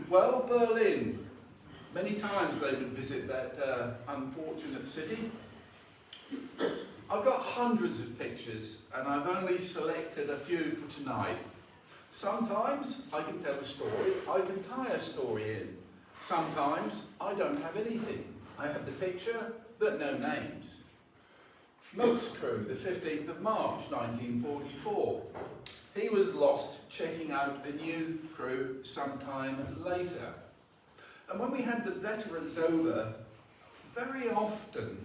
Well, Berlin. Many times they would visit that unfortunate city. I've got hundreds of pictures and I've only selected a few for tonight. Sometimes I can tell a story, I can tie a story in. Sometimes I don't have anything. I have the picture but no names. Moat's crew, the 15th of March 1944. He was lost checking out a new crew sometime later. And when we had the veterans over, very often,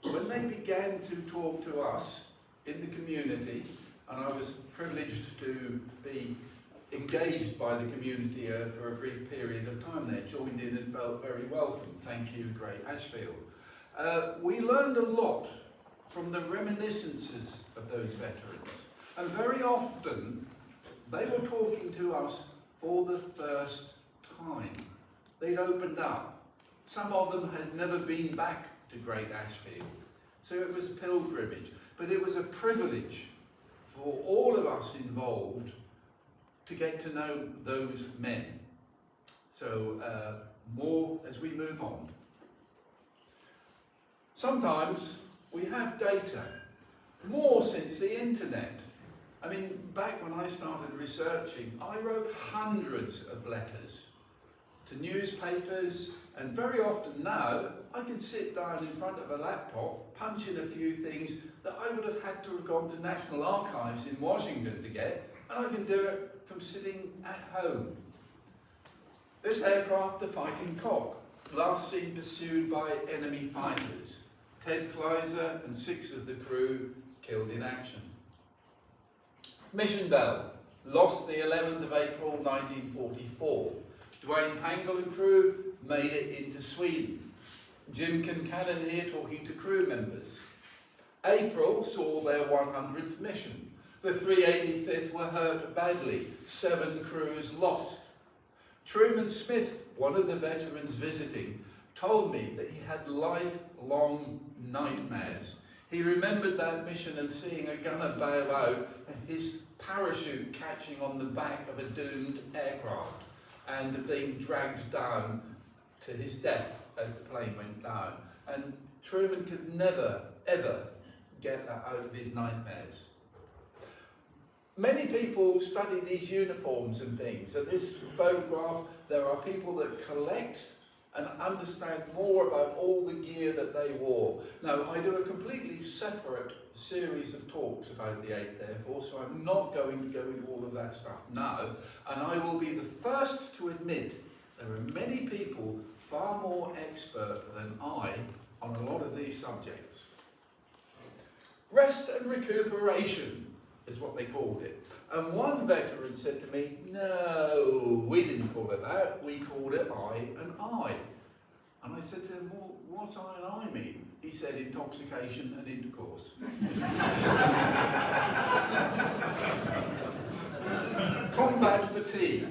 when they began to talk to us in the community, and I was privileged to be engaged by the community for a brief period of time there, joined in and felt very welcome. Thank you, Great Ashfield. We learned a lot from the reminiscences of those veterans. And very often, they were talking to us for the first time. They'd opened up. Some of them had never been back to Great Ashfield. So it was a pilgrimage. But it was a privilege for all of us involved to get to know those men. So more as we move on. Sometimes we have data, more since the internet. I mean, back when I started researching, I wrote hundreds of letters to newspapers, and very often now I can sit down in front of a laptop, punch in a few things that I would have had to have gone to National Archives in Washington to get, and I can do it from sitting at home. This aircraft, the Fighting Cock, last seen pursued by enemy fighters. Ted Kleiser and 6 of the crew killed in action. Mission Bell, lost the 11th of April 1944. Dwayne Pangle and crew made it into Sweden. Jim Kincannon here talking to crew members. April saw their 100th mission. The 385th were hurt badly, 7 crews lost. Truman Smith, one of the veterans visiting, told me that he had lifelong nightmares. He remembered that mission and seeing a gunner bail out and his parachute catching on the back of a doomed aircraft and being dragged down to his death as the plane went down. And Truman could never, ever get that out of his nightmares. Many people study these uniforms and things, and this photograph, there are people that collect and understand more about all the gear that they wore. Now, I do a completely separate series of talks about the 8th Air Force, so I'm not going to go into all of that stuff now, and I will be the first to admit there are many people far more expert than I on a lot of these subjects. Rest and recuperation is what they called it. And one veteran said to me, no, we didn't call it that, we called it I and I. And I said to him, well, what's I and I mean? He said, intoxication and intercourse. Combat fatigue.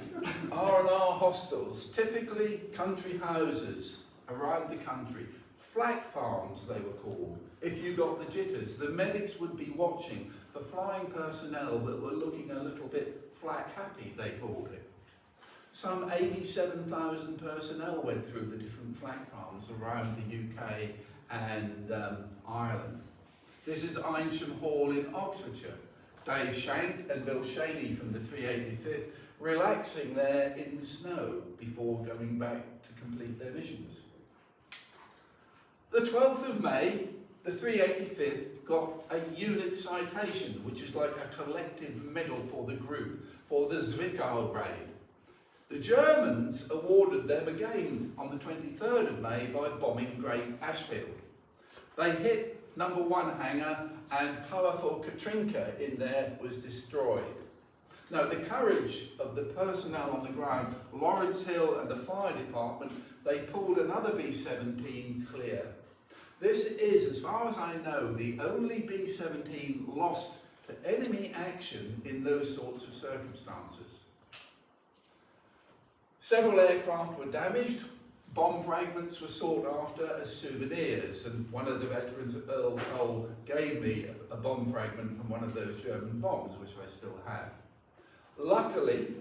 R&R hostels, typically country houses around the country. Flak farms, they were called. If you got the jitters, the medics would be watching for flying personnel that were looking a little bit flak happy, they called it. Some 87,000 personnel went through the different flak farms around the UK and Ireland. This is Eynsham Hall in Oxfordshire. Dave Shank and Bill Shaney from the 385th relaxing there in the snow before going back to complete their missions. The 12th of May, the 385th got a unit citation, which is like a collective medal for the group, for the Zwickau raid. The Germans awarded them again on the 23rd of May by bombing Great Ashfield. They hit number 1 hangar and powerful Katrinka in there was destroyed. Now, the courage of the personnel on the ground, Lawrence Hill and the fire department, they pulled another B-17 clear. This is, as far as I know, the only B-17 lost to enemy action in those sorts of circumstances. Several aircraft were damaged. Bomb fragments were sought after as souvenirs, and one of the veterans, Earl Cole, gave me a bomb fragment from one of those German bombs, which I still have. Luckily,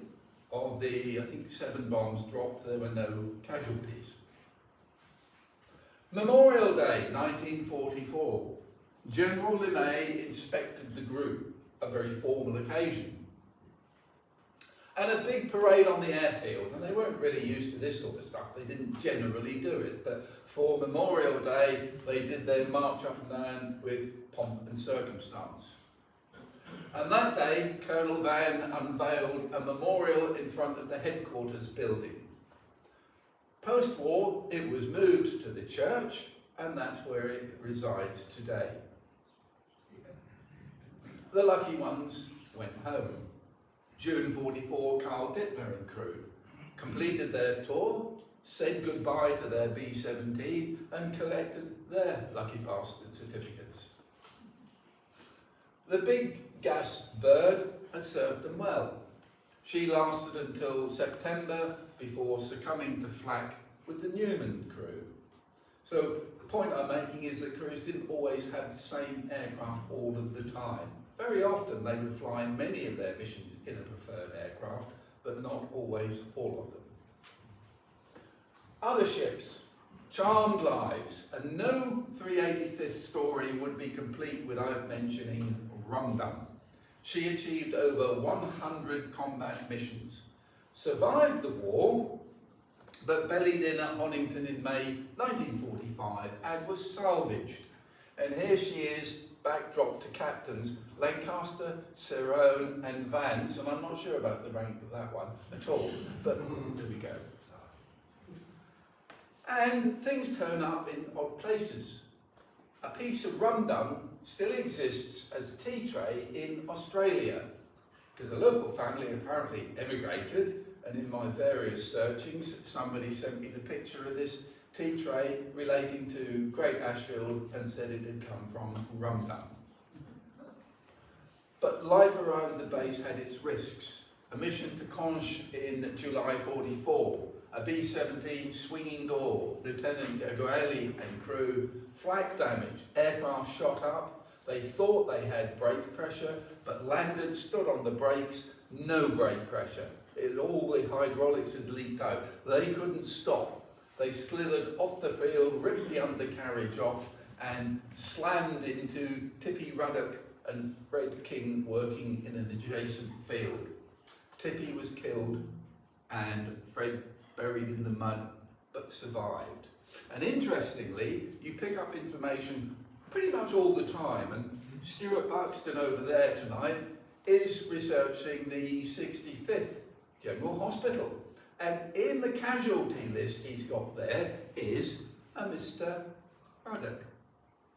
of the, I think, 7 bombs dropped, there were no casualties. Memorial Day, 1944. General LeMay inspected the group, a very formal occasion. And a big parade on the airfield, and they weren't really used to this sort of stuff, they didn't generally do it, but for Memorial Day they did their march up and down with pomp and circumstance. And that day Colonel Van unveiled a memorial in front of the headquarters building. Post-war it was moved to the church, and that's where it resides today. The lucky ones went home. June 44, Carl Dittmer and crew completed their tour, said goodbye to their B-17 and collected their lucky bastard certificates. The big gas bird had served them well. She lasted until September before succumbing to flak with the Newman crew. So the point I'm making is that crews didn't always have the same aircraft all of the time. Very often they would fly many of their missions in a preferred aircraft, but not always all of them. Other ships, charmed lives, and no 385th story would be complete without mentioning Rum Dum. She achieved over 100 combat missions, survived the war, but bellied in at Honington in May 1945 and was salvaged. And here she is, backdrop to captains, Lancaster, Cerrone and Vance, and I'm not sure about the rank of that one at all, but there we go. And things turn up in odd places. A piece of Rum Dum still exists as a tea tray in Australia, because a local family apparently emigrated, and in my various searchings somebody sent me the picture of this tea tray relating to Great Ashfield and said it had come from Rum Dum. But life around the base had its risks. A mission to Conche in July 44, a B-17 swinging door, Lieutenant Gagueli and crew, flak damage, aircraft shot up. They thought they had brake pressure, but landed, stood on the brakes, no brake pressure. All the hydraulics had leaked out. They couldn't stop. They slithered off the field, ripped the undercarriage off, and slammed into Tippy Ruddock and Fred King working in an adjacent field. Tippy was killed and Fred buried in the mud, but survived. And interestingly, you pick up information pretty much all the time, and Stuart Buxton over there tonight is researching the 65th General Hospital. And in the casualty list he's got there is a Mr. Ruddock.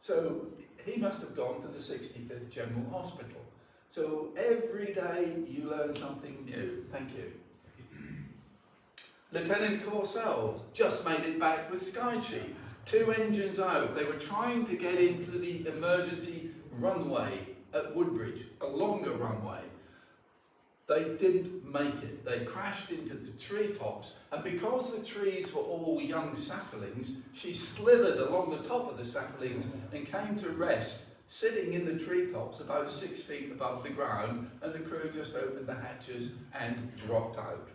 So he must have gone to the 65th General Hospital. So every day you learn something new. Thank you. Lieutenant Corsell just made it back with Sky Chief. 2 engines out. They were trying to get into the emergency runway at Woodbridge, a longer runway. They didn't make it. They crashed into the treetops, and because the trees were all young saplings, she slithered along the top of the saplings and came to rest, sitting in the treetops about 6 feet above the ground, and the crew just opened the hatches and dropped out.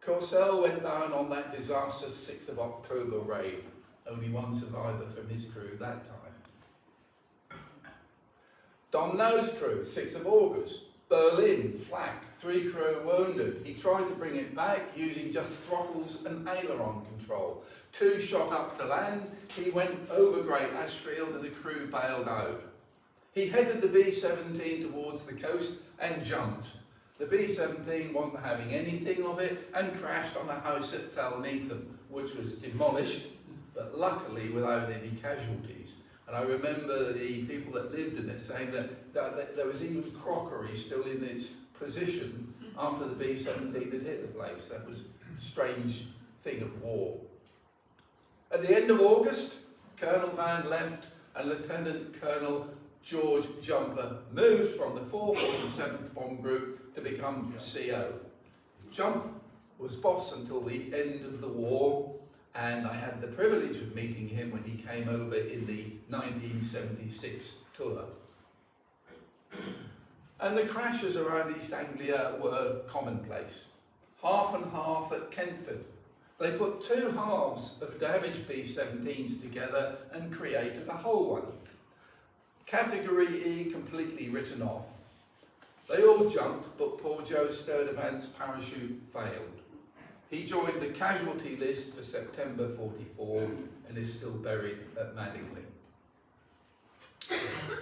Corsell went down on that disastrous 6th of October raid. Only one survivor from his crew that time. Domhnow's crew, 6th of August. Berlin, flak, 3 crew wounded. He tried to bring it back using just throttles and aileron control. 2 shot up to land. He went over Great Ashfield and the crew bailed out. He headed the B-17 towards the coast and jumped. The B-17 wasn't having anything of it and crashed on a house at Thelneatham, which was demolished, but luckily without any casualties. And I remember the people that lived in it saying that there was even crockery still in its position after the B-17 had hit the place. That was a strange thing of war. At the end of August, Colonel Van left and Lieutenant Colonel George Jumper moved from the 4th and 7th Bomb Group to become CO. Jump was boss until the end of the war, and I had the privilege of meeting him when he came over in the 1976 tour. And the crashes around East Anglia were commonplace. Half and half at Kentford. They put two halves of damaged B-17s together and created a whole one. Category E completely written off. They all jumped, but poor Joe Sturdivant's parachute failed. He joined the casualty list for September 44 and is still buried at Madingley.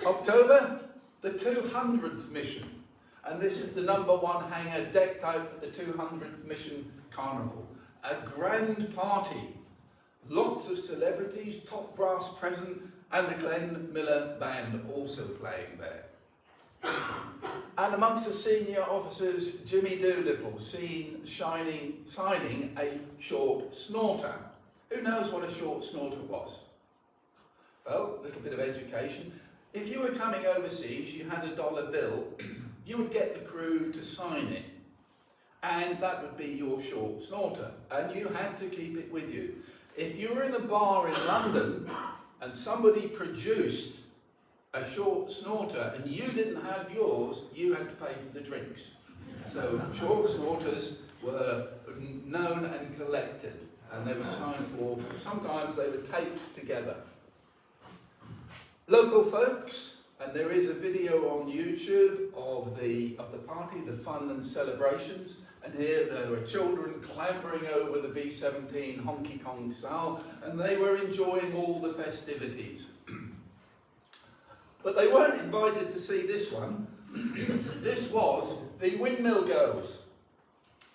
October, the 200th mission. And this is the #1 hangar decked out for the 200th mission carnival. A grand party. Lots of celebrities, top brass present, and the Glenn Miller Band also playing there. And amongst the senior officers, Jimmy Doolittle seen signing a short snorter. Who knows what a short snorter was? Well, a little bit of education. If you were coming overseas, you had a $1 bill, you would get the crew to sign it. And that would be your short snorter. And you had to keep it with you. If you were in a bar in London and somebody produced a short snorter and you didn't have yours, you had to pay for the drinks. So short snorters were known and collected, and they were signed for. Sometimes they were taped together. Local folks, and there is a video on YouTube of the party, the fun and celebrations. And here there were children clambering over the B-17 honky-tonk style, and they were enjoying all the festivities. But they weren't invited to see this one. This was the Windmill Girls.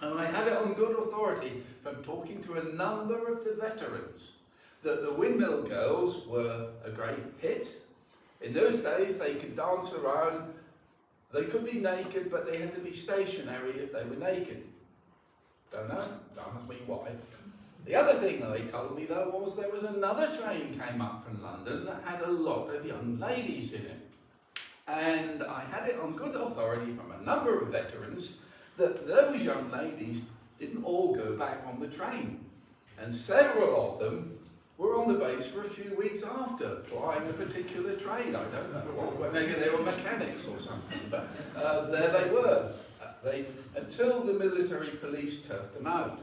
And I have it on good authority from talking to a number of the veterans that the Windmill Girls were a great hit. In those days they could dance around. They could be naked, but they had to be stationary if they were naked. Don't know, don't ask me why. The other thing that they told me though was there was another train came up from London that had a lot of young ladies in it. And I had it on good authority from a number of veterans that those young ladies didn't all go back on the train. And several of them were on the base for a few weeks after, plying a particular trade. I don't know what, maybe they were mechanics or something, but there they were. Until the military police turfed them out.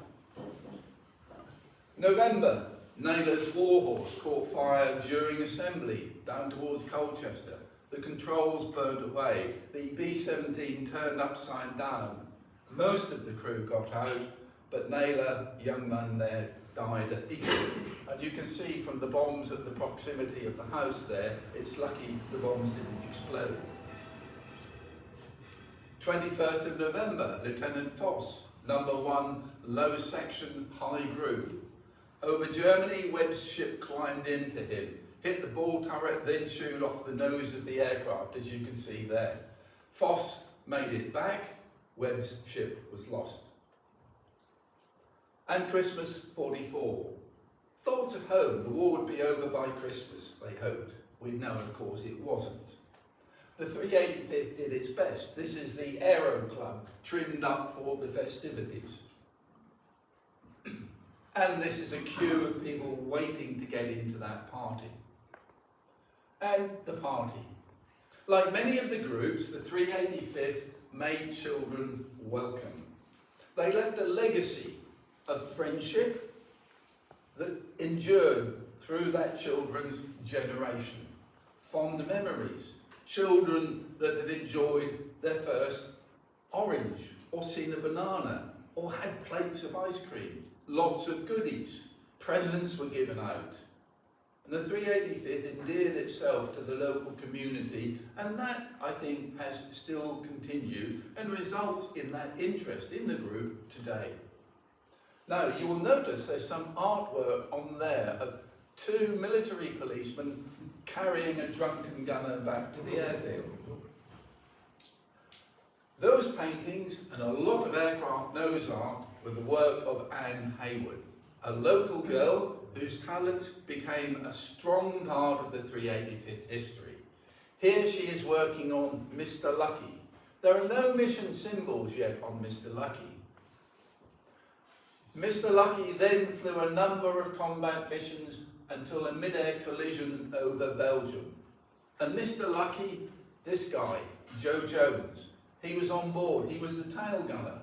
November, Naylor's Warhorse caught fire during assembly down towards Colchester. The controls burned away. The B-17 turned upside down. Most of the crew got out, but Naylor, young man there, died at Easter. And you can see from the bombs at the proximity of the house there, it's lucky the bombs didn't explode. 21st of November, Lieutenant Foss, #1, low section, high group. Over Germany, Webb's ship climbed into him, hit the ball turret, then chewed off the nose of the aircraft, as you can see there. Foss made it back, Webb's ship was lost. And Christmas 44. Thoughts of home, the war would be over by Christmas, they hoped. We know, of course, it wasn't. The 385th did its best. This is the Aero Club, trimmed up for the festivities. And this is a queue of people waiting to get into that party. And the party. Like many of the groups, the 385th made children welcome. They left a legacy of friendship that endured through that children's generation. Fond memories. Children that had enjoyed their first orange, or seen a banana, or had plates of ice cream. Lots of goodies. Presents were given out. And the 385th endeared itself to the local community, and that, I think, has still continued and results in that interest in the group today. Now, you will notice there's some artwork on there of 2 military policemen carrying a drunken gunner back to the airfield. Those paintings and a lot of aircraft nose art were the work of Anne Hayward, a local girl whose talents became a strong part of the 385th history. Here she is working on Mr. Lucky. There are no mission symbols yet on Mr. Lucky. Mr. Lucky then flew a number of combat missions until a mid-air collision over Belgium. And Mr. Lucky, this guy, Joe Jones, He was on board, he was the tail gunner.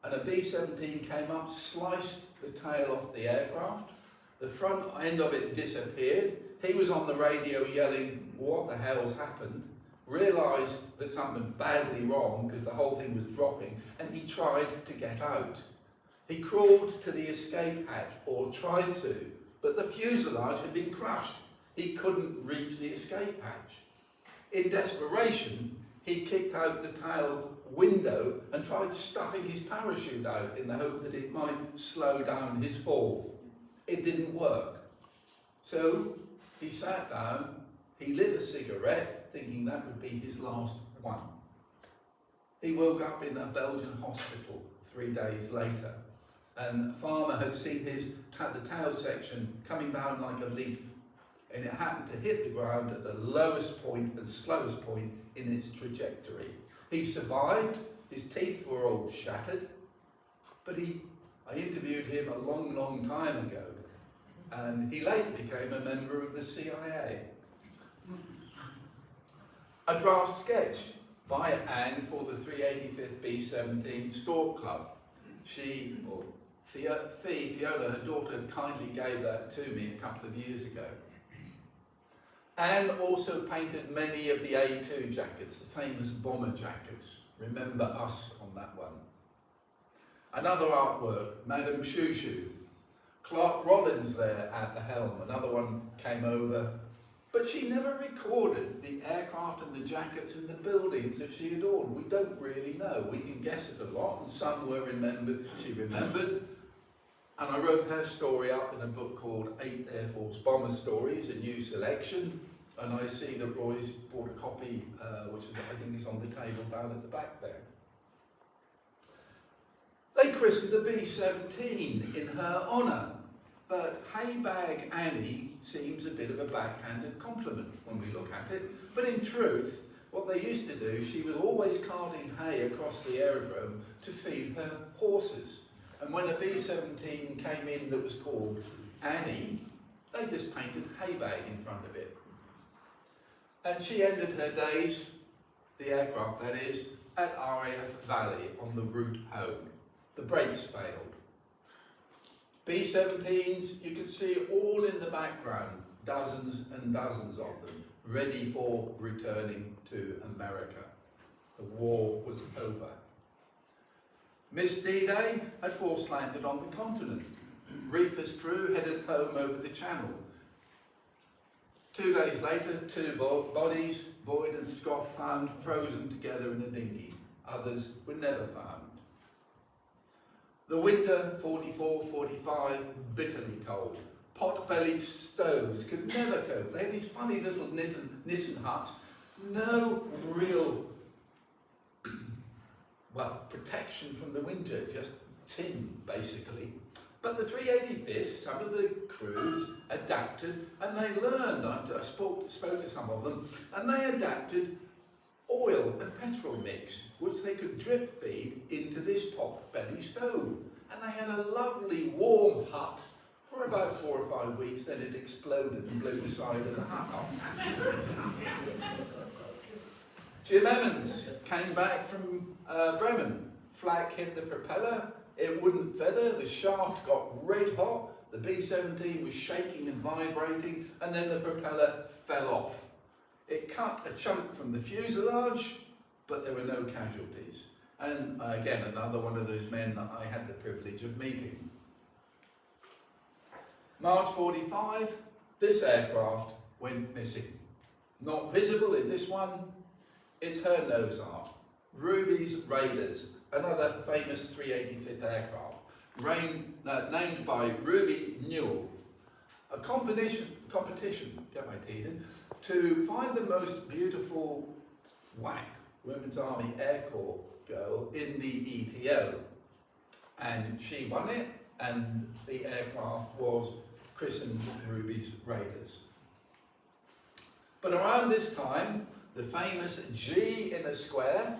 And a B-17 came up, sliced the tail off the aircraft. The front end of it disappeared. He was on the radio yelling, what the hell's happened? Realised there's something badly wrong because the whole thing was dropping, and he tried to get out. He crawled to the escape hatch, or tried to, but the fuselage had been crushed. He couldn't reach the escape hatch. In desperation, he kicked out the tail window and tried stuffing his parachute out in the hope that it might slow down his fall. It didn't work. So he sat down, he lit a cigarette, thinking that would be his last one. He woke up in a Belgian hospital 3 days later, and a farmer had seen the tail section coming down like a leaf, and it happened to hit the ground at the lowest point and slowest point in its trajectory. He survived, his teeth were all shattered, but I interviewed him a long, long time ago, and he later became a member of the CIA. A draft sketch by Anne for the 385th B-17 Stork Club. Fiona, her daughter, kindly gave that to me a couple of years ago. Anne also painted many of the A2 jackets, the famous bomber jackets. Remember us on that one. Another artwork, Madame Chou Chou. Clark Rollins there at the helm, another one came over. But she never recorded the aircraft and the jackets and the buildings that she adorned. We don't really know. We can guess it a lot, and some were remembered. She remembered. And I wrote her story up in a book called 8th Air Force Bomber Stories, a new selection. And I see that Roy's bought a copy, which I think is on the table down at the back there. They christened the B-17 in her honour, but Haybag Annie seems a bit of a backhanded compliment when we look at it. But in truth, what they used to do, she was always carting hay across the aerodrome to feed her horses. And when a B-17 came in that was called Annie, they just painted Haybag in front of it. And she ended her days, the aircraft that is, at RAF Valley on the route home. The brakes failed. B-17s, you can see all in the background, dozens and dozens of them, ready for returning to America. The war was over. Miss D-Day had force landed on the continent. Reefer's crew headed home over the channel. 2 days later, 2 bodies, Boyd and Scott, found frozen together in a dinghy. Others were never found. The winter, 44-45, bitterly cold. Pot-bellied stoves could never cope. They had these funny little Nissen huts. No real, protection from the winter, just tin, basically. But the 385th, some of the crews adapted, and they learned. I spoke to some of them, and they adapted oil and petrol mix, which they could drip feed into this pot-belly stove. And they had a lovely warm hut for about 4 or 5 weeks. Then it exploded and blew the side of the hut off. Jim Emmons came back from Bremen. Flak hit the propeller. It wouldn't feather. The shaft got red hot. The B-17 was shaking and vibrating, and then the propeller fell off. It cut a chunk from the fuselage, but there were no casualties. And again, another one of those men that I had the privilege of meeting. March 45, this aircraft went missing. Not visible in this one is her nose art. Ruby's Raiders, another famous 385th aircraft, named by Ruby Newell. A competition, get my teeth in, to find the most beautiful WAC, Women's Army Air Corps girl, in the ETO. And she won it, and the aircraft was christened Ruby's Raiders. But around this time, the famous G in a square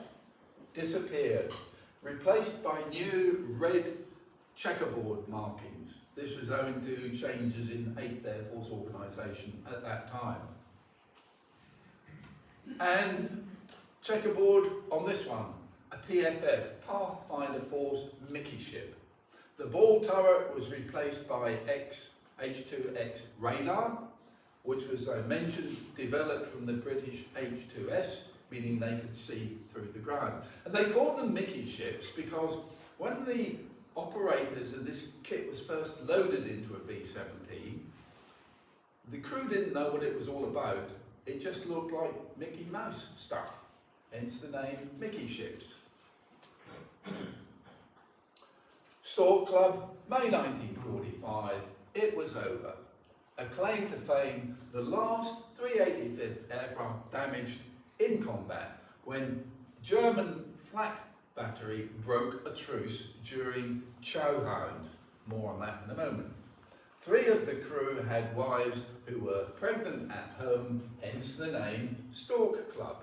disappeared, replaced by new red checkerboard markings. This was owing to changes in 8th Air Force organisation at that time. And Checkerboard on this one, a PFF, Pathfinder Force Mickey ship. The ball turret was replaced by H2X radar, which was, I mentioned, developed from the British H2S, meaning they could see through the ground. And they called them Mickey ships because when the operators of this kit was first loaded into a B-17, the crew didn't know what it was all about. It just looked like Mickey Mouse stuff, hence the name Mickey ships. Stork Club, May 1945, it was over. A claim to fame, the last 385th aircraft damaged in combat when German flak battery broke a truce during Chowhound. More on that in a moment. 3 of the crew had wives who were pregnant at home, hence the name Stork Club.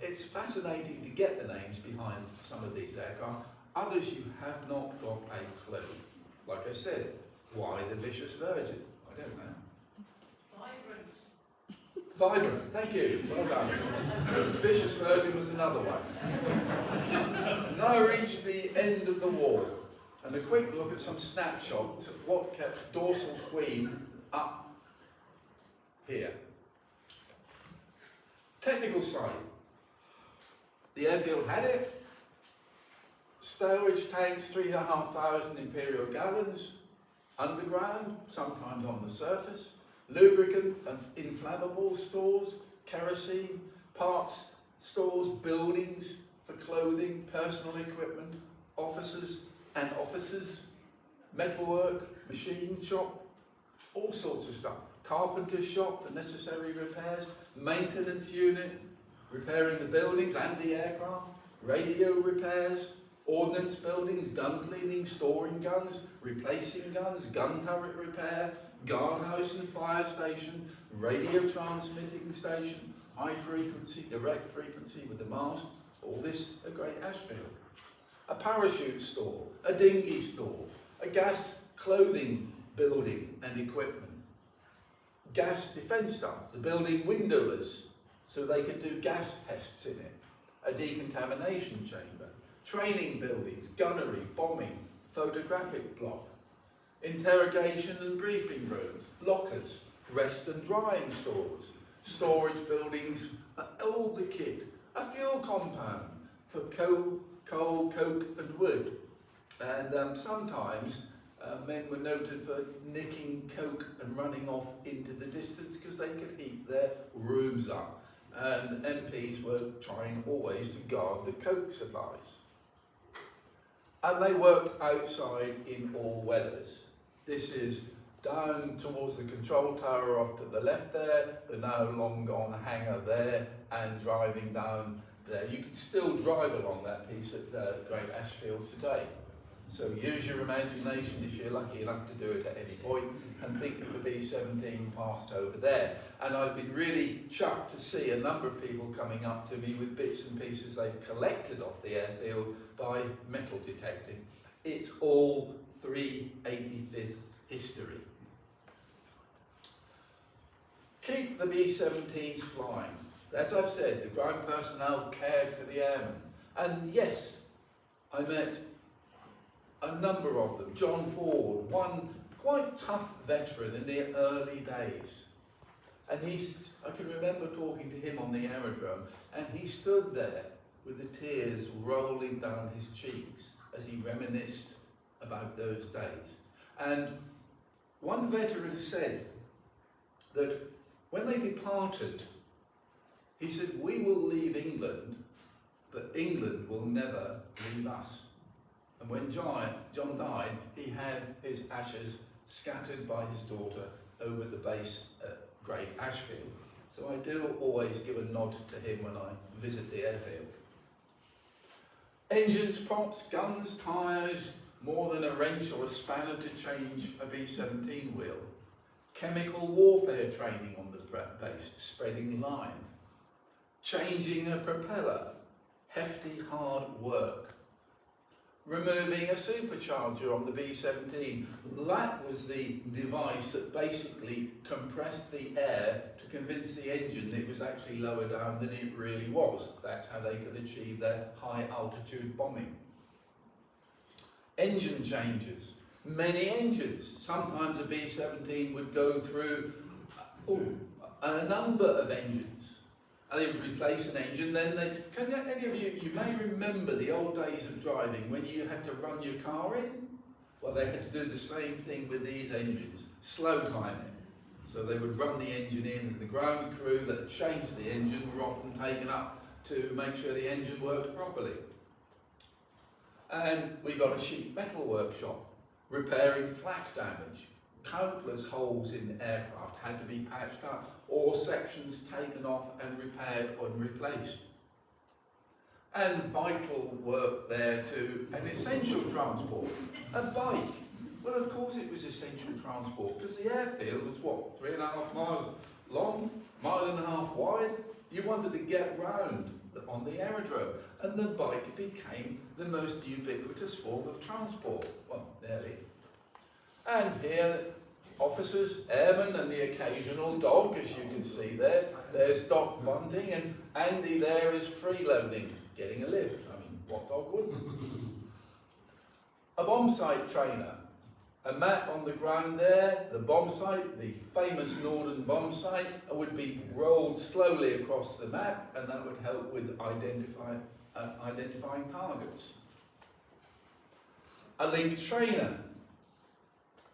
It's fascinating to get the names behind some of these aircraft. Others you have not got a clue. Like I said, why the Vicious Virgin? I don't know. Vibrant, thank you, well done. Vicious Virgin was another one. Now I reached the end of the war, and a quick look at some snapshots of what kept Dorsal Queen up here. Technical side. The airfield had it. Stowage tanks, 3,500 imperial gallons, underground, sometimes on the surface. Lubricant and inflammable stores, kerosene, parts stores, buildings for clothing, personal equipment, offices and offices, metalwork, machine shop, all sorts of stuff. Carpenter's shop for necessary repairs, maintenance unit, repairing the buildings and the aircraft, radio repairs, ordnance buildings, gun cleaning, storing guns, replacing guns, gun turret repair, guardhouse and fire station, radio transmitting station, high frequency, direct frequency with the mast, all this at Great Ashfield. A parachute store, a dinghy store, a gas clothing building and equipment, gas defence stuff, the building windowless so they could do gas tests in it, a decontamination chamber, training buildings, gunnery, bombing, photographic block, interrogation and briefing rooms, lockers, rest and drying stores, storage buildings, all the kit, a fuel compound for coal, coke and wood. And sometimes men were noted for nicking coke and running off into the distance because they could heat their rooms up. And MPs were trying always to guard the coke supplies. And they worked outside in all weathers. This is down towards the control tower off to the left there, the now long gone hangar there, and driving down there. You can still drive along that piece at Great Ashfield today. So use your imagination if you're lucky enough to do it at any point, and think of the B-17 parked over there. And I've been really chuffed to see a number of people coming up to me with bits and pieces they've collected off the airfield by metal detecting. It's all 385th history. Keep the B-17s flying. As I've said, the ground personnel cared for the airmen. And yes, I met a number of them. John Ford, one quite tough veteran in the early days. And I can remember talking to him on the aerodrome, and he stood there with the tears rolling down his cheeks as he reminisced about those days. And one veteran said that when they departed, he said, "We will leave England, but England will never leave us." And when John died, he had his ashes scattered by his daughter over the base at Great Ashfield. So I do always give a nod to him when I visit the airfield. Engines, props, guns, tyres, more than a wrench or a spanner to change a B-17 wheel. Chemical warfare training on the base, spreading line. Changing a propeller, hefty hard work. removing a supercharger on the B-17. That was the device that basically compressed the air to convince the engine it was actually lower down than it really was. That's how they could achieve their high altitude bombing. Engine changes. Many engines. Sometimes a B-17 would go through a number of engines. And they would replace an engine, then any of you may remember the old days of driving when you had to run your car in? Well, they had to do the same thing with these engines, slow timing. So they would run the engine in, and the ground crew that changed the engine were often taken up to make sure the engine worked properly. And we got a sheet metal workshop, repairing flak damage. Countless holes in aircraft had to be patched up, or sections taken off and repaired and replaced. And vital work there too, an essential transport, a bike. Well, of course it was essential transport, because the airfield was what, 3.5 miles long, 1.5 miles wide? You wanted to get round on the aerodrome, and the bike became the most ubiquitous form of transport, well, nearly. And here, officers, airmen, and the occasional dog, as you can see there. There's Doc Bunting, and Andy there is freeloading, getting a lift. I mean, what dog wouldn't? A bomb site trainer. A map on the ground there, the bomb site, the famous Norden bomb site, would be rolled slowly across the map, and that would help with identifying targets. A linked trainer.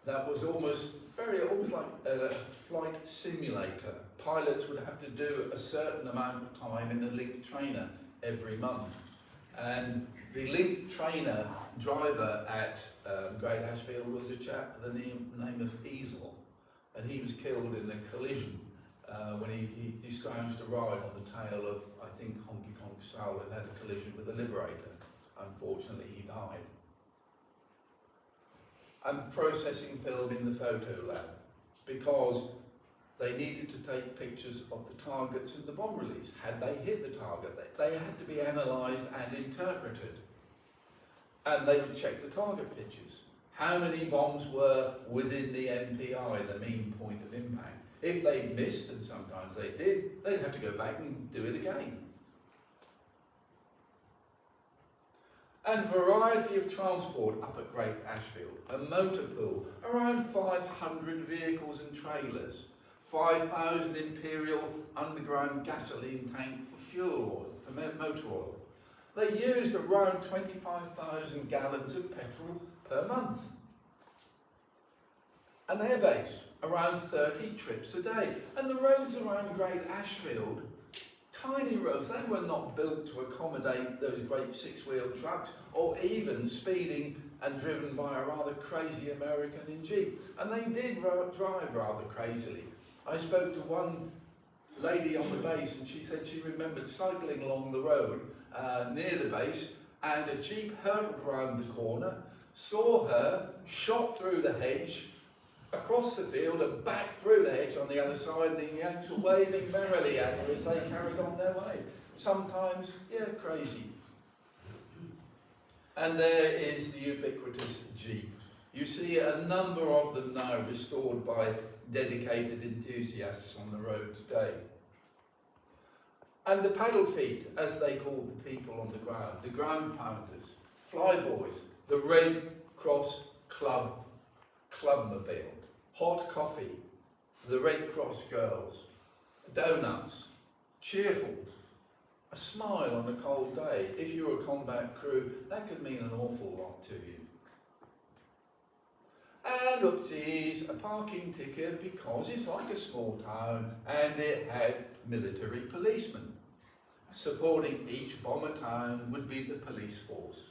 That was almost like a flight simulator. Pilots would have to do a certain amount of time in a linked trainer every month. And the linked trainer driver at Great Ashfield was a chap with the name of Easel. And he was killed in a collision when he scrounged a ride on the tail of, I think, Honky Tonk Soul, and had a collision with the Liberator. Unfortunately, he died. And processing film in the photo lab, because they needed to take pictures of the targets in the bomb release. Had they hit the target, they had to be analysed and interpreted. And they would check the target pictures. How many bombs were within the MPI, the mean point of impact? If they missed, and sometimes they did, they'd have to go back and do it again. And variety of transport up at Great Ashfield, a motor pool, around 500 vehicles and trailers, 5,000 Imperial underground gasoline tank for fuel oil, for motor oil. They used around 25,000 gallons of petrol per month. An airbase, around 30 trips a day. And the roads around Great Ashfield, tiny roads, they were not built to accommodate those great six-wheeled trucks, or even speeding and driven by a rather crazy American in Jeep. And they did drive rather crazily. I spoke to one lady on the base, and she said she remembered cycling along the road near the base, and a Jeep hurtled round the corner, saw her, shot through the hedge, across the field and back through the hedge on the other side, and the Yanks were waving merrily at her as they carried on their way. Sometimes, yeah, crazy. And there is the ubiquitous Jeep. You see a number of them now restored by dedicated enthusiasts on the road today. And the paddle feet, as they call the people on the ground pounders, flyboys, the Red Cross Clubmobile, hot coffee, the Red Cross girls, donuts, cheerful, a smile on a cold day. If you're a combat crew, that could mean an awful lot to you. And oopsies, a parking ticket, because it's like a small town and it had military policemen. Supporting each bomber town would be the police force.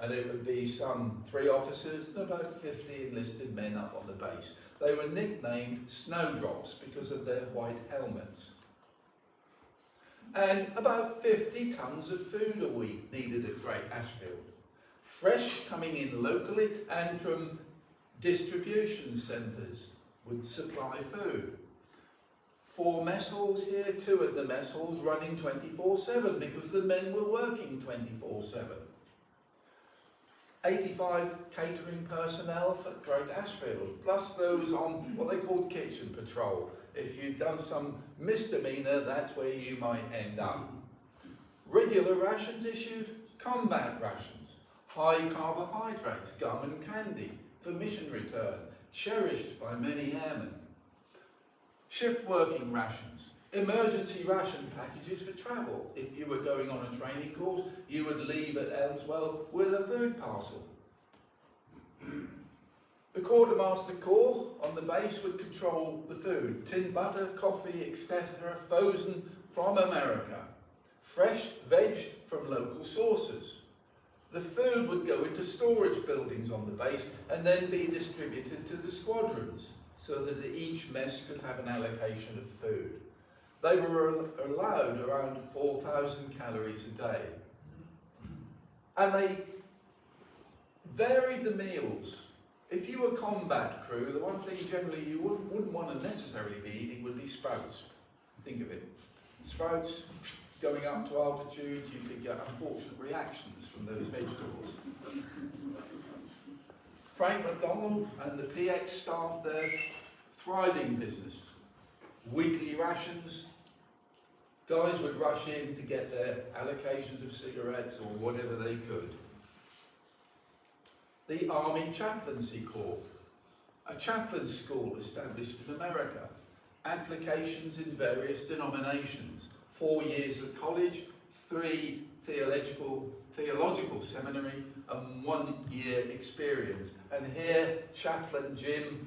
And it would be some 3 officers and about 50 enlisted men up on the base. They were nicknamed Snowdrops because of their white helmets. And about 50 tons of food a week needed at Great Ashfield. Fresh coming in locally, and from distribution centres would supply food. 4 mess halls here, 2 of the mess halls running 24/7 because the men were working 24/7. 85 catering personnel for Great Ashfield, plus those on what they called kitchen patrol. If you've done some misdemeanour, that's where you might end up. Regular rations issued, combat rations, high carbohydrates, gum and candy for mission return, cherished by many airmen. Shift working rations, emergency ration packages for travel. If you were going on a training course, you would leave at Elmswell with a food parcel. The quartermaster corps on the base would control the food. Tin butter, coffee, etc. frozen from America. Fresh veg from local sources. The food would go into storage buildings on the base and then be distributed to the squadrons so that each mess could have an allocation of food. They were allowed around 4,000 calories a day. And they varied the meals. If you were combat crew, the one thing generally you wouldn't want to necessarily be eating would be sprouts. Think of it. Sprouts, going up to altitude, you could get unfortunate reactions from those vegetables. Frank McDonald and the PX staff there, thriving business. Weekly rations, guys would rush in to get their allocations of cigarettes or whatever they could. The Army Chaplaincy Corps, a chaplain school established in America, applications in various denominations, 4 years of college, 3 theological seminary, and 1 year experience. And here, Chaplain Jim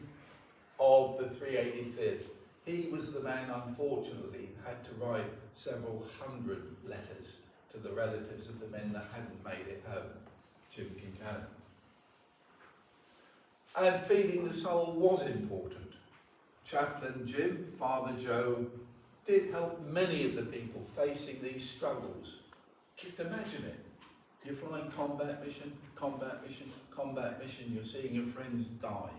of the 385th, he was the man, unfortunately, had to write several hundred letters to the relatives of the men that hadn't made it home, Jim Kincannon. And feeding the soul was important. Chaplain Jim, Father Joe, did help many of the people facing these struggles. You can imagine it. You're flying combat mission, combat mission, combat mission, you're seeing your friends die.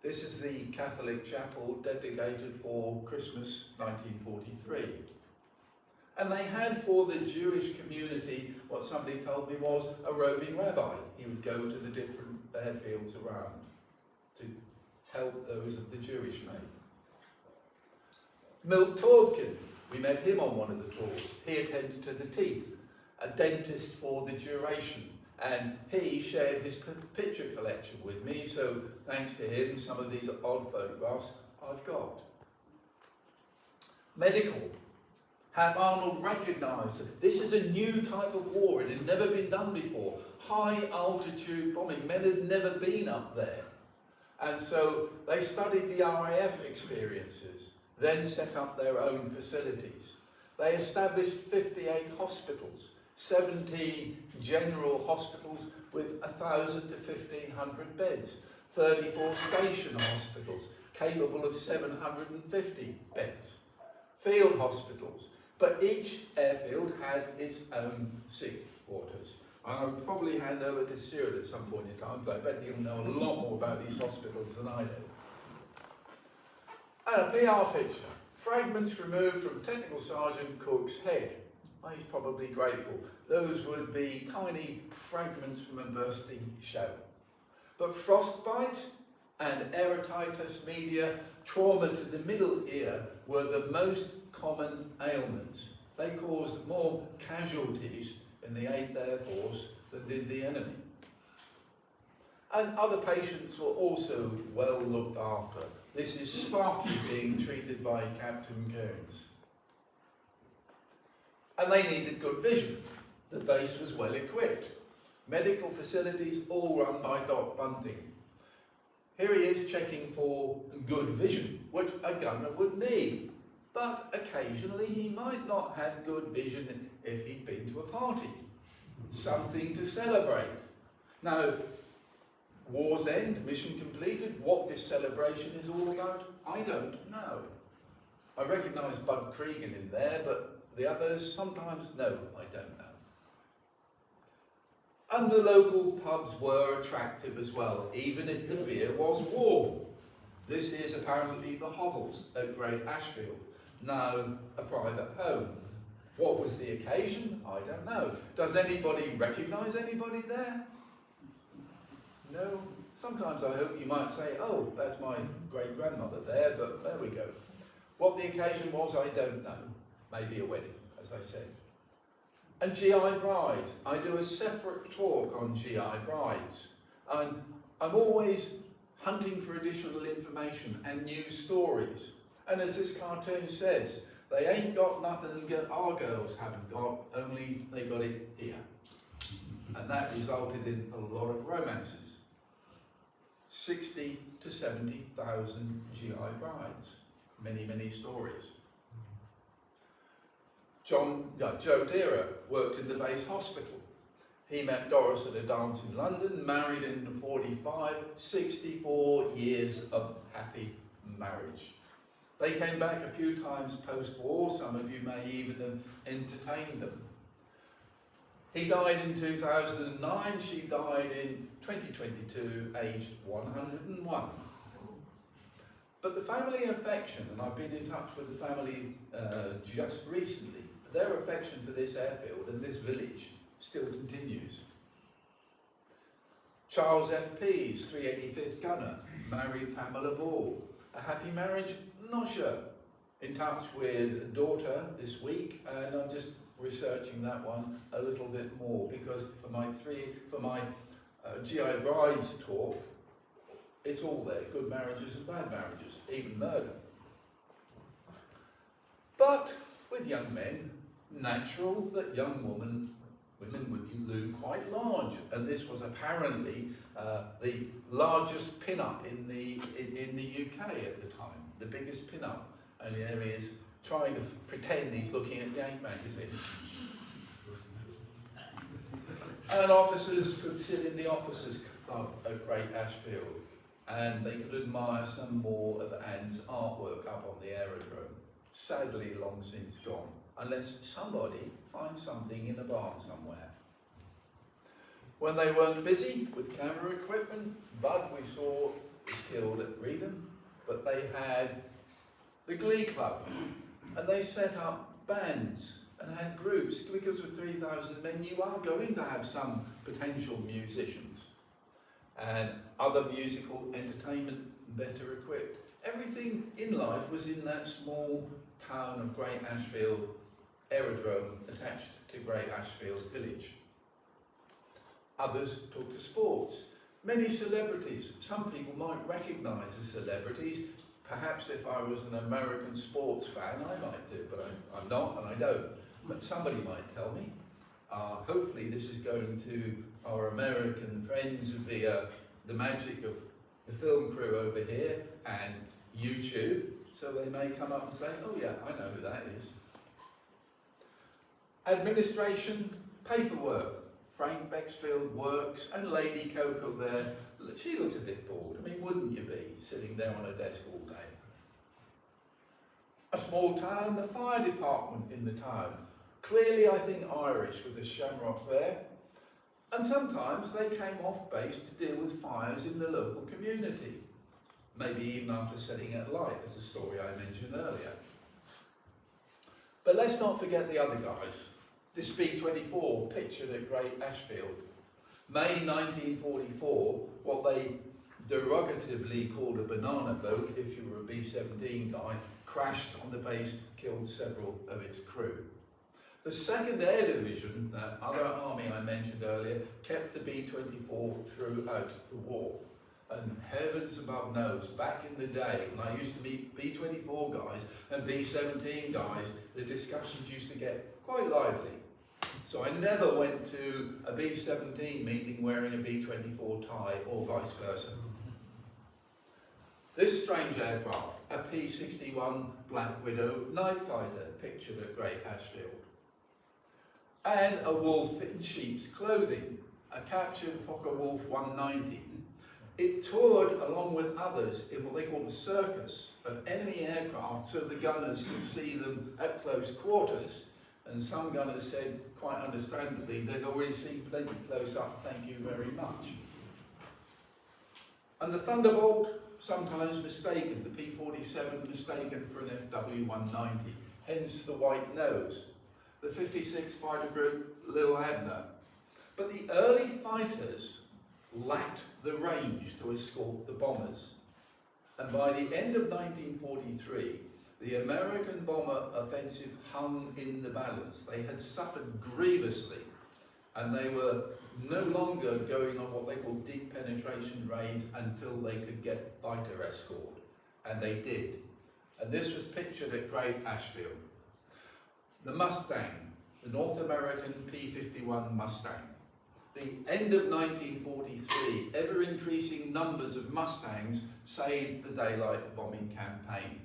This is the Catholic chapel dedicated for Christmas 1943. And they had for the Jewish community what somebody told me was a roving rabbi. He would go to the different airfields around to help those of the Jewish faith. Milt Torbkin, we met him on one of the tours. He attended to the teeth, a dentist for the duration, and he shared his picture collection with me, so thanks to him, some of these odd photographs I've got. Medical. Hap Arnold recognised that this is a new type of war. It had never been done before. High altitude bombing. Men had never been up there. And so they studied the RAF experiences, then set up their own facilities. They established 58 hospitals, 17 general hospitals with 1,000 to 1,500 beds, 34 station hospitals capable of 750 beds, field hospitals. But each airfield had its own sick quarters. And I'll probably hand over to Cyril at some point in time, because I bet he'll know a lot more about these hospitals than I do. And a PR picture. Fragments removed from Technical Sergeant Cook's head. Oh, he's probably grateful. Those would be tiny fragments from a bursting shell. But frostbite and erytitis media, trauma to the middle ear, were the most common ailments. They caused more casualties in the 8th Air Force than did the enemy. And other patients were also well looked after. This is Sparky being treated by Captain Kearns. And they needed good vision. The base was well equipped. Medical facilities all run by Doc Bunting. Here he is checking for good vision, which a gunner would need. But occasionally he might not have good vision if he'd been to a party. Something to celebrate. Now, war's end, mission completed. What this celebration is all about, I don't know. I recognise Bud Cregan in there, but the others, sometimes no, I don't know. And the local pubs were attractive as well, even if the beer was warm. This is apparently the Hovels at Great Ashfield, now a private home. What was the occasion? I don't know. Does anybody recognise anybody there? No, sometimes I hope you might say, oh, that's my great-grandmother there, but there we go. What the occasion was, I don't know. Maybe a wedding, as I said. And GI brides. I do a separate talk on GI brides. I'm always hunting for additional information and news stories. And as this cartoon says, they ain't got nothing our girls haven't got, only they got it here. And that resulted in a lot of romances. 60 to 70,000 GI brides. Many, many stories. Joe Deere worked in the base hospital. He met Doris at a dance in London, married in 45, 64 years of happy marriage. They came back a few times post-war. Some of you may even have entertained them. He died in 2009, she died in 2022, aged 101. But the family affection, and I've been in touch with the family just recently, their affection for this airfield and this village still continues. Charles F. Pease, 385th Gunner, married Pamela Ball. A happy marriage? Not sure. In touch with a daughter this week, and I'm just researching that one a little bit more, because for my GI Brides talk, it's all there, good marriages and bad marriages, even murder. But with young men, natural that young women would loom quite large, and this was apparently the largest pin-up in the UK at the time, the biggest pin-up, and there he is trying to pretend he's looking at Yank magazine. And officers could sit in the officers' club at Great Ashfield, and they could admire some more of Anne's artwork up on the aerodrome, sadly long since gone, unless somebody finds something in a barn somewhere. When they weren't busy with camera equipment, Bud, we saw, was killed at Reedham, but they had the Glee Club, and they set up bands and had groups, because with 3,000 men you are going to have some potential musicians and other musical entertainment better equipped. Everything in life was in that small town of Great Ashfield aerodrome attached to Great Ashfield village. Others took to sports. Many celebrities. Some people might recognise the celebrities. Perhaps if I was an American sports fan, I might do, but I'm not and I don't. But somebody might tell me. Hopefully this is going to our American friends via the magic of the film crew over here and YouTube, so they may come up and say, oh yeah, I know who that is. Administration, paperwork. Frank Bexfield works, and Lady Coco there, she looks a bit bored. I mean, wouldn't you be, sitting there on a desk all day? A small town, the fire department in the town. Clearly, I think Irish with the shamrock there. And sometimes they came off base to deal with fires in the local community. Maybe even after setting it alight, as the story I mentioned earlier. But let's not forget the other guys. This B-24 pictured at Great Ashfield. May 1944, what they derogatively called a banana boat, if you were a B-17 guy, crashed on the base, killed several of its crew. The 2nd Air Division, that other army I mentioned earlier, kept the B-24 throughout the war. And heavens above knows, back in the day when I used to meet B-24 guys and B-17 guys, the discussions used to get quite lively. So I never went to a B-17 meeting wearing a B-24 tie or vice versa. This strange aircraft, a P-61 Black Widow night fighter pictured at Great Ashfield. And a wolf in sheep's clothing, a captured Focke-Wulf 190. It toured along with others in what they call the circus of enemy aircraft so the gunners could see them at close quarters. And some gunners said, quite understandably, they'd already seen plenty close up, thank you very much. And the Thunderbolt, sometimes mistaken, the P-47 mistaken for an FW-190, hence the white nose. The 56th Fighter Group, Lil Abner. But the early fighters lacked the range to escort the bombers. And by the end of 1943, the American bomber offensive hung in the balance. They had suffered grievously, and they were no longer going on what they call deep penetration raids until they could get fighter escort. And they did. And this was pictured at Great Ashfield. The Mustang, the North American P-51 Mustang. The end of 1943, ever-increasing numbers of Mustangs saved the daylight bombing campaign.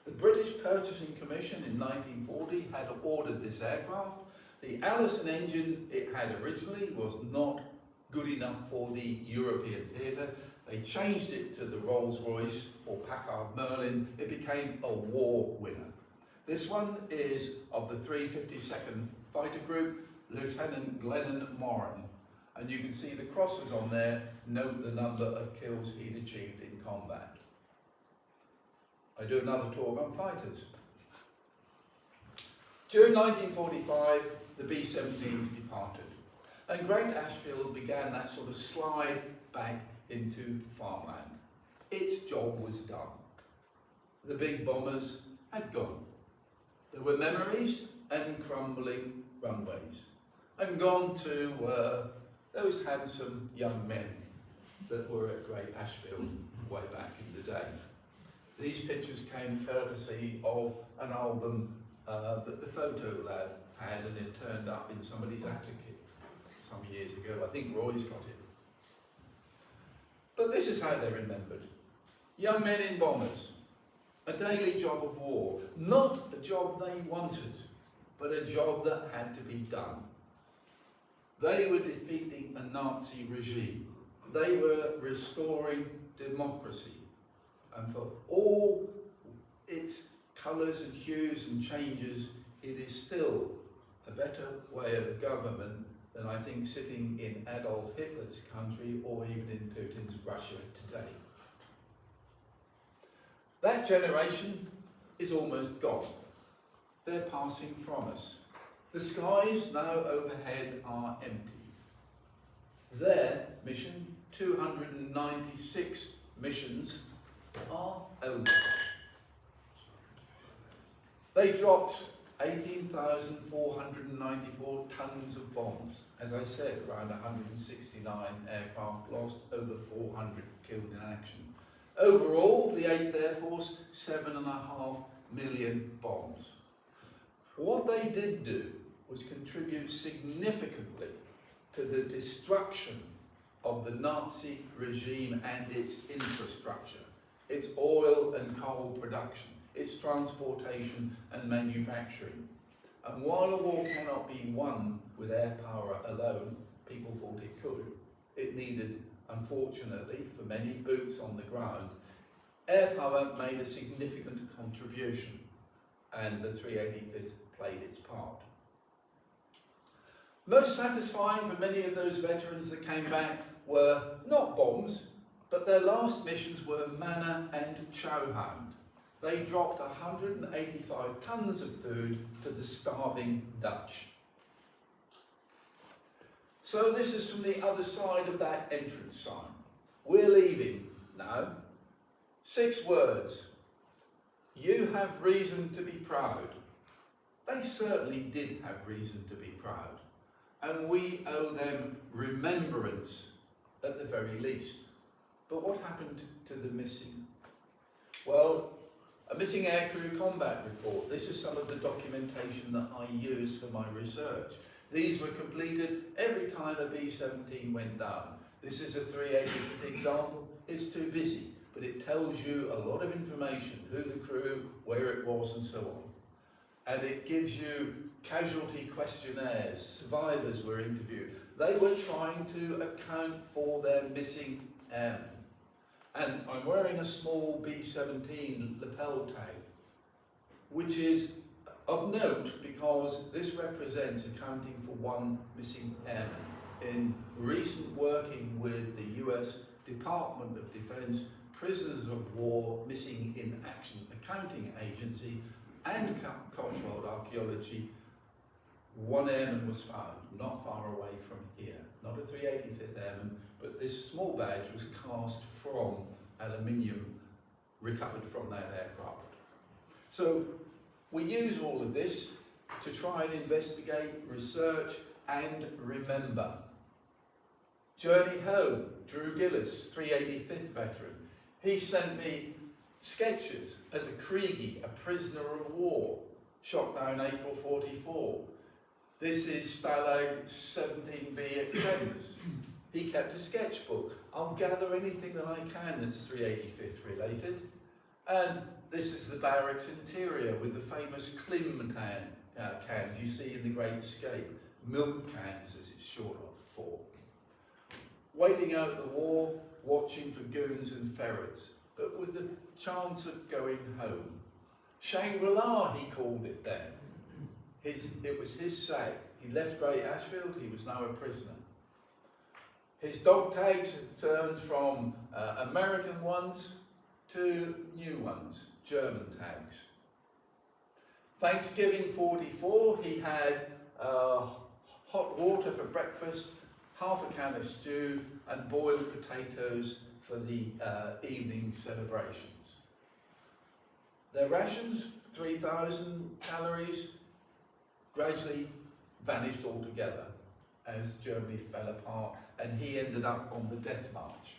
The British Purchasing Commission in 1940 had ordered this aircraft. The Allison engine it had originally was not good enough for the European theatre. They changed it to the Rolls-Royce or Packard Merlin. It became a war winner. This one is of the 352nd Fighter Group, Lieutenant Glennon Moran. And you can see the crosses on there note the number of kills he'd achieved in combat. I do another talk on fighters. During 1945, the B-17s departed, and Great Ashfield began that sort of slide back into farmland. Its job was done. The big bombers had gone. There were memories and crumbling runways, and gone to those handsome young men that were at Great Ashfield way back in the day. These pictures came courtesy of an album that the Photo Lab had, and it turned up in somebody's attic some years ago. I think Roy's got it. But this is how they're remembered. Young men in bombers, a daily job of war, not a job they wanted, but a job that had to be done. They were defeating a Nazi regime. They were restoring democracy. And for all its colours and hues and changes, it is still a better way of government than I think sitting in Adolf Hitler's country or even in Putin's Russia today. That generation is almost gone. They're passing from us. The skies now overhead are empty. Their mission, 296 missions, are over. They dropped 18,494 tons of bombs. As I said, around 169 aircraft lost, over 400 killed in action. Overall, the 8th Air Force, 7.5 million bombs. What they did do was contribute significantly to the destruction of the Nazi regime and its infrastructure, its oil and coal production, its transportation and manufacturing. And while a war cannot be won with air power alone, people thought it could. It needed, unfortunately, for many boots on the ground. Air power made a significant contribution, and the 385th played its part. Most satisfying for many of those veterans that came back were not bombs, but their last missions were manna and chowhound. They dropped 185 tons of food to the starving Dutch. So this is from the other side of that entrance sign. We're leaving now. 6 words. You have reason to be proud. They certainly did have reason to be proud. And we owe them remembrance at the very least. But what happened to the missing? Well, a missing aircrew combat report. This is some of the documentation that I used for my research. These were completed every time a B-17 went down. This is a 380th example. It's too busy, but it tells you a lot of information, who the crew, where it was, and so on. And it gives you casualty questionnaires. Survivors were interviewed. They were trying to account for their missing airmen. And I'm wearing a small B-17 lapel tag, which is of note because this represents accounting for 1 missing airman. In recent working with the US Department of Defense, Prisoners of War Missing in Action Accounting Agency, and Cotswold Archaeology, one airman was found, not far away from here. Not a 385th Airman, but this small badge was cast from aluminium recovered from that aircraft. So we use all of this to try and investigate, research and remember. Journey Home, Drew Gillis, 385th veteran. He sent me sketches as a Kriegi, a prisoner of war, shot down April 44. This is Stalag 17B at Krems. He kept a sketchbook. I'll gather anything that I can that's 385th related. And this is the barracks interior with the famous Klim cans you see in the Great Escape. Milk cans, as it's short for. Waiting out the war, watching for goons and ferrets, but with the chance of going home. Shangri-La, he called it then. It was his sag. He left Great Ashfield, he was now a prisoner. His dog tags had turned from American ones to new ones, German tags. Thanksgiving 44, he had hot water for breakfast, half a can of stew, and boiled potatoes for the evening celebrations. Their rations, 3,000 calories, gradually vanished altogether as Germany fell apart and he ended up on the death march.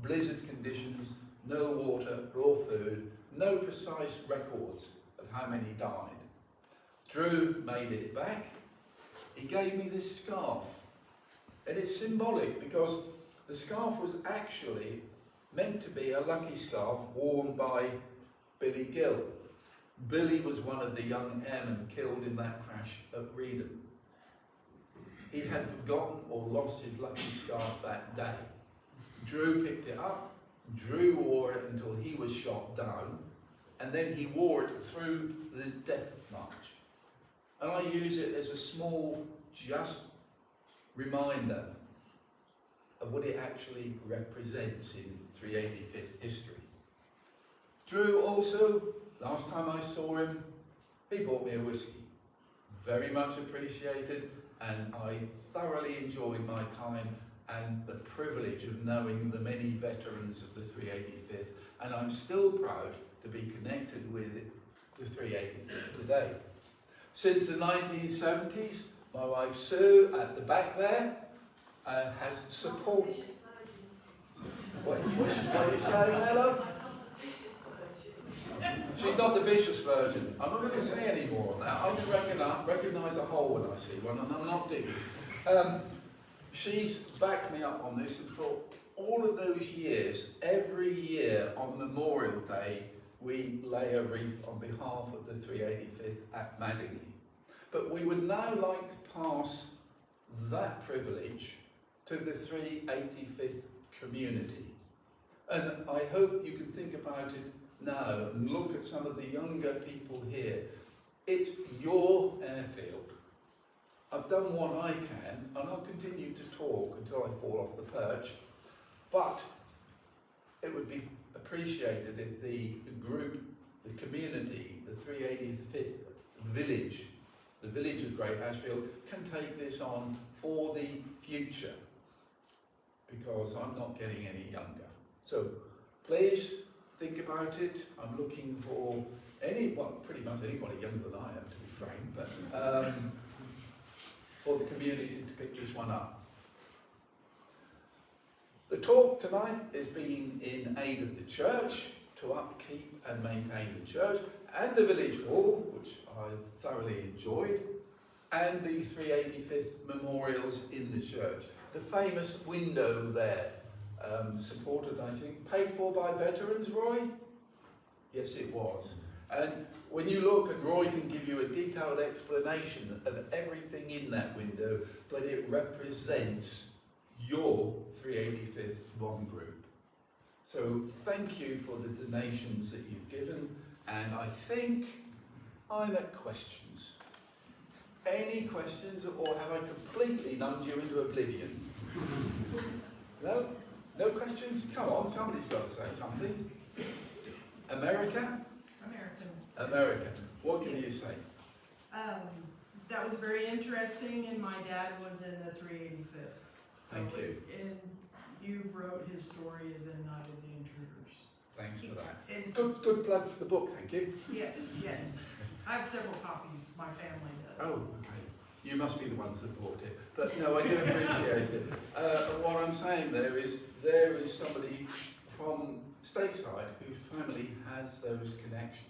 Blizzard conditions, no water, raw food, no precise records of how many died. Drew made it back. He gave me this scarf. And it's symbolic because the scarf was actually meant to be a lucky scarf worn by Billy Gill. Billy was one of the young airmen killed in that crash at Reading. He had forgotten or lost his lucky scarf that day. Drew picked it up, Drew wore it until he was shot down, and then he wore it through the death march. And I use it as a small, just reminder of what it actually represents in 385th history. Drew also, last time I saw him, he bought me a whiskey. Very much appreciated, and I thoroughly enjoyed my time and the privilege of knowing the many veterans of the 385th, and I'm still proud to be connected with the 385th today. Since the 1970s, my wife Sue, at the back there, has supported... What are you saying there, love? She's not the vicious version. I'm not going to say any more on that. I can recognise a hole when I see one, and I'm not digging. She's backed me up on this, and for all of those years, every year on Memorial Day, we lay a wreath on behalf of the 385th at Madingley. But we would now like to pass that privilege to the 385th community. And I hope you can think about it now and look at some of the younger people here. It's your airfield. I've done what I can, and I'll continue to talk until I fall off the perch, but it would be appreciated if the group, the community, the 385th village, the village of Great Ashfield, can take this on for the future, because I'm not getting any younger. So please think about it. I'm looking for pretty much anybody younger than I am, to be frank, but for the community to pick this one up. The talk tonight is being in aid of the church, to upkeep and maintain the church, and the village hall, which I've thoroughly enjoyed, and the 385th memorials in the church. The famous window there, supported, I think, paid for by veterans, Roy? Yes, it was. And when you look, and Roy can give you a detailed explanation of everything in that window, but it represents your 385th bomb group. So thank you for the donations that you've given, and I think I'm at questions. Any questions, or have I completely numbed you into oblivion? No? No questions? Come on, somebody's got to say something. America? American. American. What can you say? that was very interesting, and my dad was in the 385th. So Thank you. And you wrote his story as in Night of the Intruders. Thanks for that. And Good plug for the book, thank you. yes, yes. I have several copies, my family does. Oh, okay. You must be the ones that bought it. But no, I do appreciate it. What I'm saying there is somebody from stateside whose family has those connections.